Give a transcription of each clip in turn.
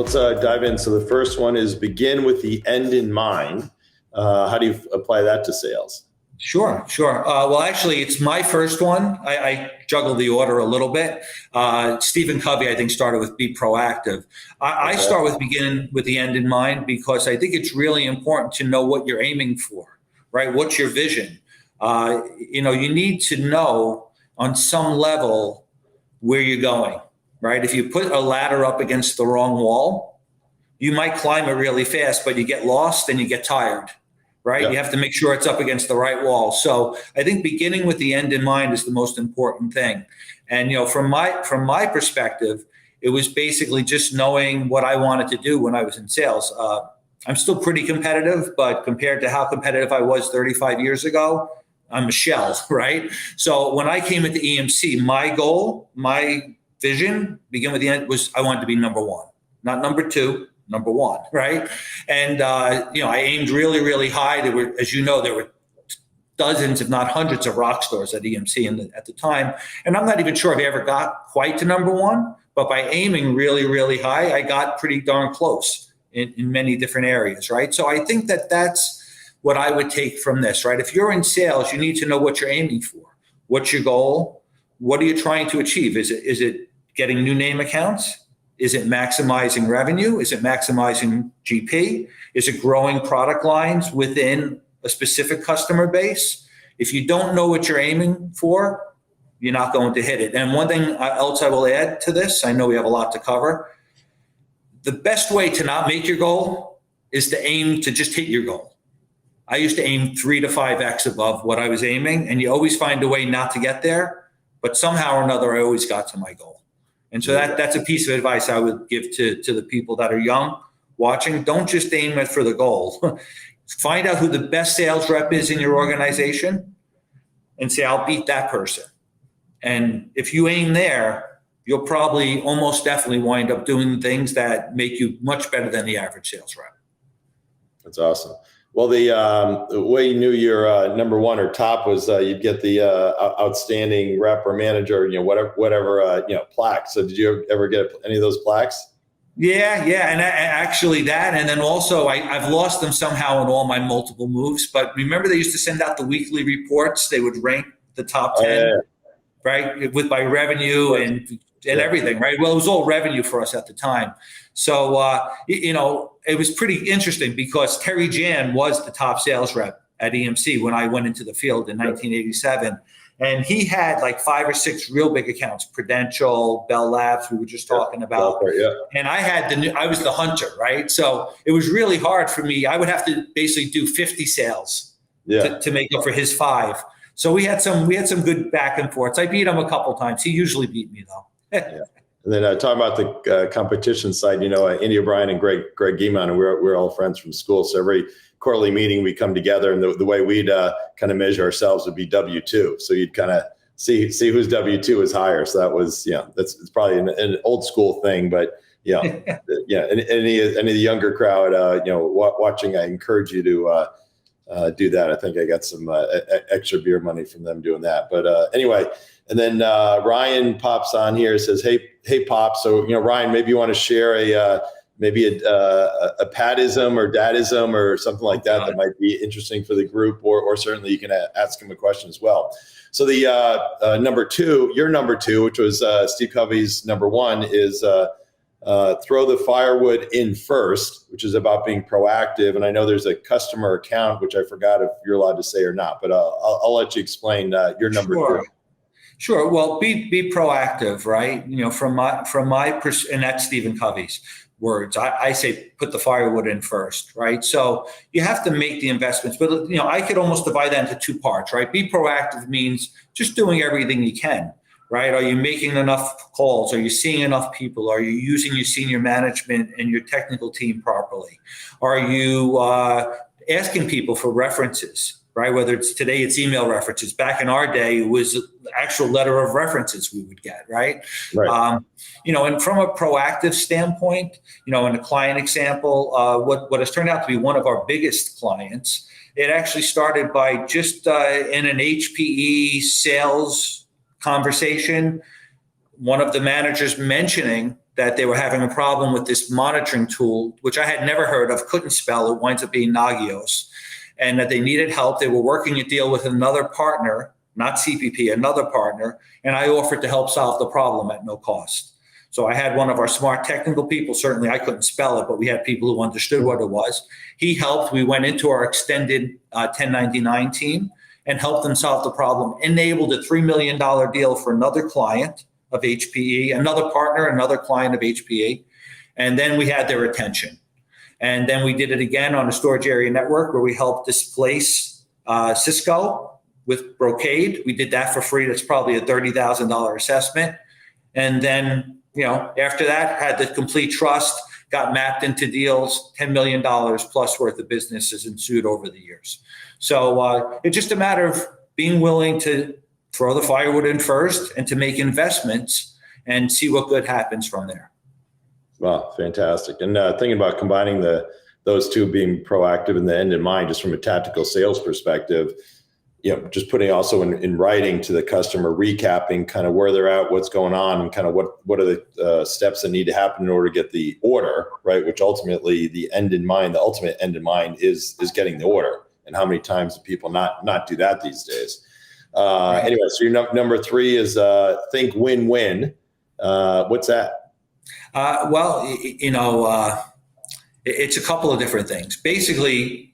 So let's dive in. So the first one is begin with the end in mind. How do you apply that to sales? Sure. Well, actually, it's my first one. I juggle the order a little bit. Stephen Covey, I think, started with be proactive. I start with beginning with the end in mind because I think it's really important to know what you're aiming for, right? What's your vision? You need to know on some level where you're going, right? If you put a ladder up against the wrong wall, you might climb it really fast, but you get lost and you get tired. Right? Yep. You have to make sure it's up against the right wall. So I think beginning with the end in mind is the most important thing. And, from my perspective, it was basically just knowing what I wanted to do when I was in sales. I'm still pretty competitive, but compared to how competitive I was 35 years ago, I'm a shell, right? So when I came into EMC, my goal, my vision, begin with the end, was I wanted to be number one, not number two. Number one, right? And, I aimed really, really high. There were, as you know, there were dozens, if not hundreds of rock stars at EMC at the time. And I'm not even sure if I ever got quite to number one, but by aiming really, really high, I got pretty darn close in many different areas, right? So I think that's what I would take from this, right? If you're in sales, you need to know what you're aiming for. What's your goal? What are you trying to achieve? Is it getting new name accounts? Is it maximizing revenue? Is it maximizing GP? Is it growing product lines within a specific customer base? If you don't know what you're aiming for, you're not going to hit it. And one thing else I will add to this, I know we have a lot to cover. The best way to not make your goal is to aim to just hit your goal. I used to aim 3 to 5x above what I was aiming, and you always find a way not to get there, but somehow or another, I always got to my goal. And so that's a piece of advice I would give to the people that are young watching. Don't just aim it for the goal. Find out who the best sales rep is in your organization and say, I'll beat that person. And if you aim there, you'll probably almost definitely wind up doing things that make you much better than the average sales rep. That's awesome. Well, the way you knew your number one or top was you'd get the outstanding rep or manager, whatever plaque. So did you ever get any of those plaques? Yeah, and actually that, and then also I've lost them somehow in all my multiple moves. But remember, they used to send out the weekly reports. They would rank the top 10, right, by revenue and everything, right? Well, it was all revenue for us at the time. So, it was pretty interesting because Terry Jan was the top sales rep at EMC when I went into the field in 1987. And he had like 5 or 6 real big accounts, Prudential, Bell Labs, we were just talking about. And I was the hunter, right? So it was really hard for me. I would have to basically do 50 sales to make up for his 5. So we had some good back and forths. I beat him a couple times. He usually beat me though. And then talking about the competition side, Andy O'Brien and Greg Guimon, and we're all friends from school. So every quarterly meeting we come together, and the way we'd kind of measure ourselves would be W2. So you'd kind of see whose W2 is higher. So that was it's probably an old school thing, but any of the younger crowd watching, I encourage you to do that. I think I got some extra beer money from them doing that. But anyway. And then Ryan pops on here, says, hey, Pop. So, Ryan, maybe you want to share a Patism or Dadism or something like that might be interesting for the group, or certainly you can ask him a question as well. So the number 2, your number 2, which was Steve Covey's number 1, is throw the firewood in first, which is about being proactive. And I know there's a customer account, which I forgot if you're allowed to say or not, but I'll let you explain your number 2. Sure. Well, be proactive, right? From my and that's Stephen Covey's words. I say put the firewood in first, right? So you have to make the investments, but I could almost divide that into 2 parts, right? Be proactive means just doing everything you can, right? Are you making enough calls? Are you seeing enough people? Are you using your senior management and your technical team properly? Are you asking people for references? Right? Whether it's email references. Back in our day, it was actual letter of references we would get, right? And from a proactive standpoint, in a client example, what has turned out to be one of our biggest clients, it actually started by just in an HPE sales conversation, one of the managers mentioning that they were having a problem with this monitoring tool, which I had never heard of, couldn't spell. It winds up being Nagios, and that they needed help. They were working a deal with another partner, not CPP, another partner, and I offered to help solve the problem at no cost. So I had one of our smart technical people. Certainly I couldn't spell it, but we had people who understood what it was. He helped. We went into our extended 1099 team and helped them solve the problem, enabled a $3 million deal for another client of HPE, another partner, another client of HPE. And then we had their attention. And then we did it again on a storage area network where we helped displace Cisco with Brocade. We did that for free. That's probably a $30,000 assessment. And then, after that, had the complete trust, got mapped into deals, $10 million plus worth of business has ensued over the years. So it's just a matter of being willing to throw the firewood in first and to make investments and see what good happens from there. Wow, fantastic. And thinking about combining those two, being proactive and the end in mind, just from a tactical sales perspective, just putting also in writing to the customer, recapping kind of where they're at, what's going on, and kind of what are the steps that need to happen in order to get the order, right? Which ultimately the ultimate end in mind is getting the order. And how many times do people not do that these days? Anyway, so your number 3 is think win-win. What's that? It's a couple of different things. Basically,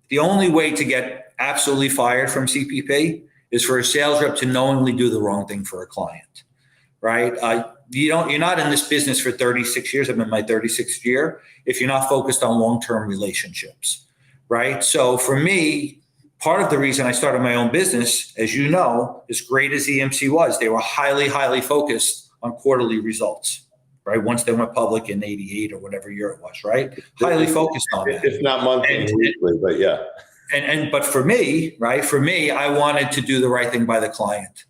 the only way to get absolutely fired from CPP is for a sales rep to knowingly do the wrong thing for a client, right? You're not in this business for 36 years. I'm in my 36th year if you're not focused on long-term relationships, right? So for me, part of the reason I started my own business, as you know, as great as EMC was, they were highly, highly focused on quarterly results, right? Once they went public in 88 or whatever year it was, right? Highly focused on that. If not monthly and weekly, but yeah. But for me, right? For me, I wanted to do the right thing by the client,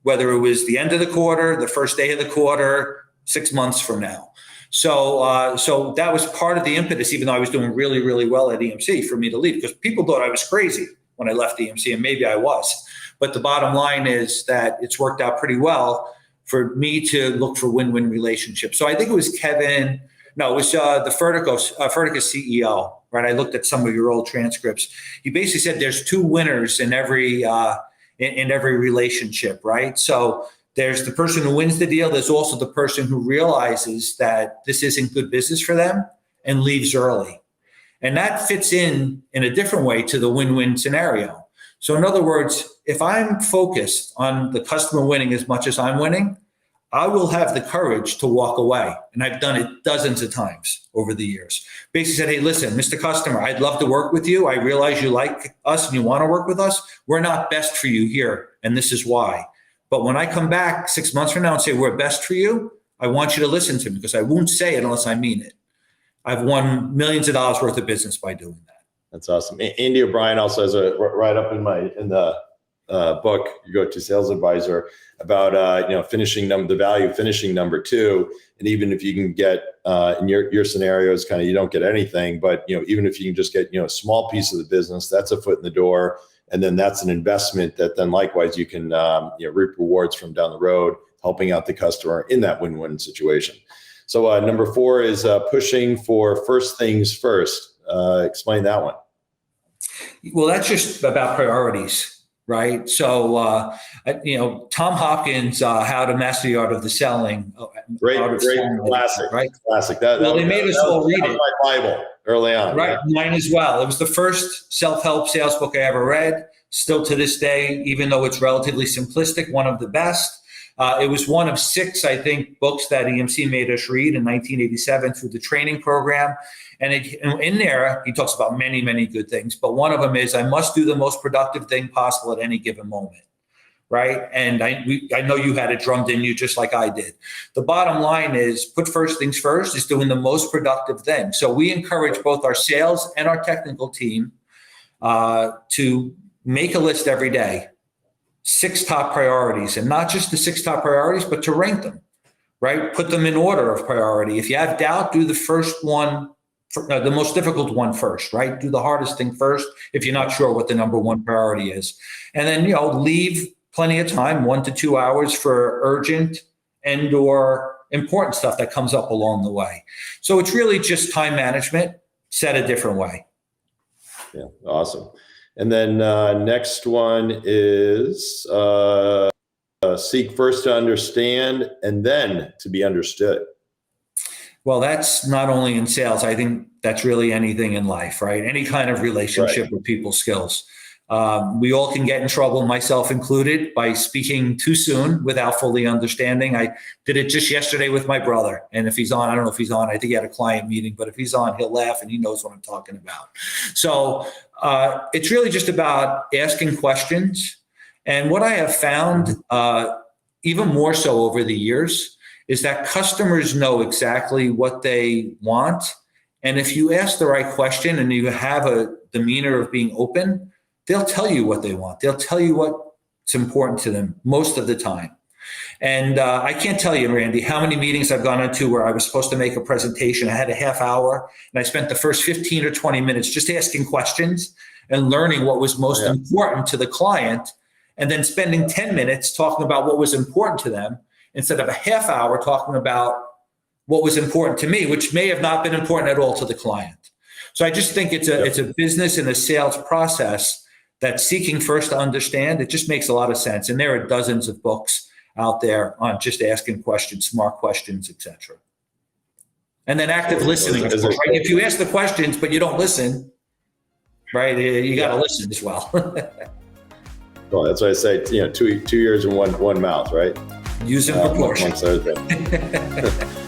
whether it was the end of the quarter, the first day of the quarter, 6 months from now. So that was part of the impetus, even though I was doing really, really well at EMC, for me to leave, because people thought I was crazy when I left EMC, and maybe I was. But the bottom line is that it's worked out pretty well for me to look for win-win relationships. So I think it was it was the Ferticus CEO, right? I looked at some of your old transcripts. He basically said there's 2 winners in every relationship, right? So there's the person who wins the deal. There's also the person who realizes that this isn't good business for them and leaves early. And that fits in a different way to the win-win scenario. So in other words, if I'm focused on the customer winning as much as I'm winning, I will have the courage to walk away. And I've done it dozens of times over the years. Basically said, hey, listen, Mr. Customer, I'd love to work with you. I realize you like us and you want to work with us. We're not best for you here, and this is why. But when I come back 6 months from now and say we're best for you, I want you to listen to me, because I won't say it unless I mean it. I've won millions of dollars worth of business by doing that. That's awesome. Andy O'Brien also has a write up in the book, You Go To Sales Advisor, about finishing the value of finishing number 2. And even if you can get in your scenarios, kind of you don't get anything, but even if you can just get a small piece of the business, that's a foot in the door, and then that's an investment that then likewise you can reap rewards from down the road, helping out the customer in that win-win situation. So number 4 is pushing for first things first. Explain that one. Well, that's just about priorities. Right. So, Tom Hopkins, How to Master the Art of the Selling. Great classic. Right. Classic. They made us all read it. My Bible early on. Right. Mine as well. It was the first self-help sales book I ever read. Still to this day, even though it's relatively simplistic, one of the best. It was one of 6, I think, books that EMC made us read in 1987 through the training program. And in there, he talks about many, many good things. But one of them is, I must do the most productive thing possible at any given moment. Right. And I know you had it drummed in you just like I did. The bottom line is, put first things first is doing the most productive thing. So we encourage both our sales and our technical team to make a list every day. 6 top priorities, and not just the 6 top priorities, but to rank them, right? Put them in order of priority. If you have doubt, do the first one, the most difficult one first, right? Do the hardest thing first if you're not sure what the number 1 priority is. And then, leave plenty of time, 1 to 2 hours, for urgent and or important stuff that comes up along the way. So it's really just time management said a different way. Yeah, awesome. And then next one is seek first to understand and then to be understood. Well, that's not only in sales. I think that's really anything in life, right? Any kind of relationship with people skills. We all can get in trouble, myself included, by speaking too soon without fully understanding. I did it just yesterday with my brother. And if he's on, I don't know if he's on, I think he had a client meeting, but if he's on, he'll laugh and he knows what I'm talking about. So it's really just about asking questions. And what I have found, even more so over the years, is that customers know exactly what they want. And if you ask the right question and you have a demeanor of being open, they'll tell you what they want. They'll tell you what's important to them most of the time. And I can't tell you, Randy, how many meetings I've gone into where I was supposed to make a presentation. I had a half hour and I spent the first 15 or 20 minutes just asking questions and learning what was most important to the client, and then spending 10 minutes talking about what was important to them instead of a half hour talking about what was important to me, which may have not been important at all to the client. So I just think it's a business and a sales process that seeking first to understand, it just makes a lot of sense. And there are dozens of books out there on just asking questions, smart questions, etc. And then active listening. Right? If you ask the questions, but you don't listen, right, you got to listen as well. Well, that's why I say, two ears and one mouth, right? Use in proportion. Amongst other things.